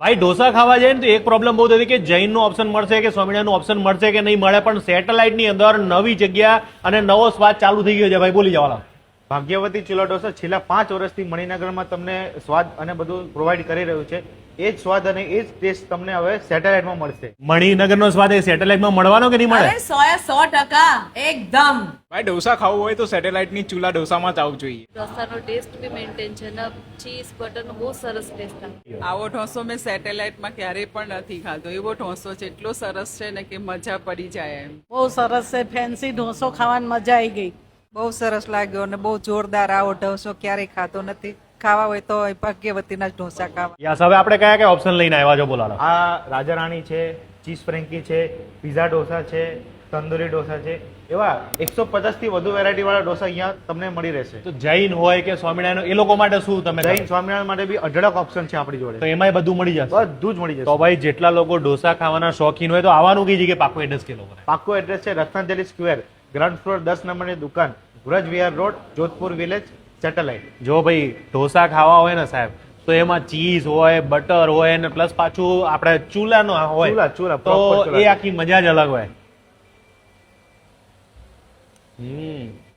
ભાઈ ઢોસા ખાવા જાય ને તો એક પ્રોબ્લેમ બહુ થતી કે જૈનનું ઓપ્શન મળશે કે સ્વામિનારાયણનું ઓપ્શન મળશે કે નહીં મળે, પણ સેટેલાઇટની અંદર નવી જગ્યા અને નવો સ્વાદ ચાલુ થઈ ગયો છે ભાઈ, બોલી જવાના. ભાગ્યવતી ચૂલા ઢોસા છેલ્લા 5 વર્ષથી મણિનગરમાં તમને સ્વાદ અને બધું પ્રોવાઈડ કરી રહ્યું છે. એ જ સ્વાદ અને એ જ ટેસ્ટ તમને હવે સેટેલાઇટમાં મળશે. મણિનગરનો સ્વાદ એ સેટેલાઇટમાં મળવાનો કે નહીં મળે? અરે 100% એકદમ. ભાઈ ઢોસા ખાવું હોય તો સેટેલાઇટની ચૂલા ઢોસામાં જ આવવું જોઈએ. ઢોસાનો ટેસ્ટ બી મેન્ટેન છે ને ચીઝ બટરનો બહુ સરસ ટેસ્ટ આવે. આવો ઢોસો મેં સેટેલાઇટમાં ક્યારેય પણ નથી ખાધો. એવો ઢોસો છે, એટલો સરસ છે ને કે મજા પડી જાય એમ. બહુ સરસ છે, ફેન્સી ઢોસો ખાવાની મજા આવી ગઈ. બહુ સરસ લાગ્યો અને બહુ જોરદાર. આવો ઢોસો ક્યારેય ખાતો નથી. ખાવા હોય તો ભાગ્યવતીના જ ઢોસા ખાવા. યસ, હવે આપણે કયા કયા ઓપ્શન લઈને આવ્યા છો બોલાલો? આ રાજા રાણી છે, ચીઝ ફ્રેન્કી છે, પીઝા ઢોસા છે, તંદુરી ઢોસા છે, એવા 150 થી વધુ વેરાયટી વાળા ઢોસા અહીંયા તમને મળી રહેશે. તો જૈન હોય કે સ્વામિનારાયણ એ લોકો માટે શું તમે જૈન સ્વામિનારાયણ માટે બી અઢળક ઓપ્શન છે આપણી જોડે. તો એમાંય બધું મળી જશે? બધું જ મળી તો જશે. ભાઈ જેટલા લોકો ઢોસા ખાવાના શોખીન હોય તો આવવાનું કઈ જગ્યાએ પાકું એડ્રેસ કે લોકોને? પાક્કું એડ્રેસ છે રત્નાંજલિ સ્ક્વેર, ગ્રાઉન્ડ ફ્લોર 10 નંબરની દુકાન, વ્રજ વિહાર રોડ, જોધપુર વિલેજ, સેટેલાઇટ. જો ભાઈ ઢોસા ખાવા હોય ને સાહેબ તો એમાં ચીઝ હોય, બટર હોય ને પ્લસ પાછું આપણે ચૂલાનો હોય ચૂલા, તો proper ચૂલા. એ આખી મજા જ અલગ હોય.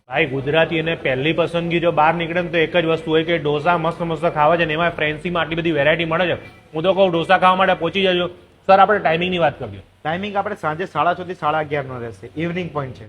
ભાઈ ગુજરાતી અને પહેલી પસંદગી જો બહાર નીકળે ને તો એક જ વસ્તુ હોય કે ઢોસા મસ્ત મસ્ત ખાવા છે ને એમાં ફ્રેન્સીમાં આટલી બધી વેરાયટી મળે છે. હું તો કહું ઢોસા ખાવા માટે પહોંચી જજો. સર આપણે ટાઈમિંગની વાત કરજો. ટાઈમિંગ આપણે સાંજે 6:30 થી 11:30 નો રહેશે. ઇવનિંગ પોઈન્ટ છે.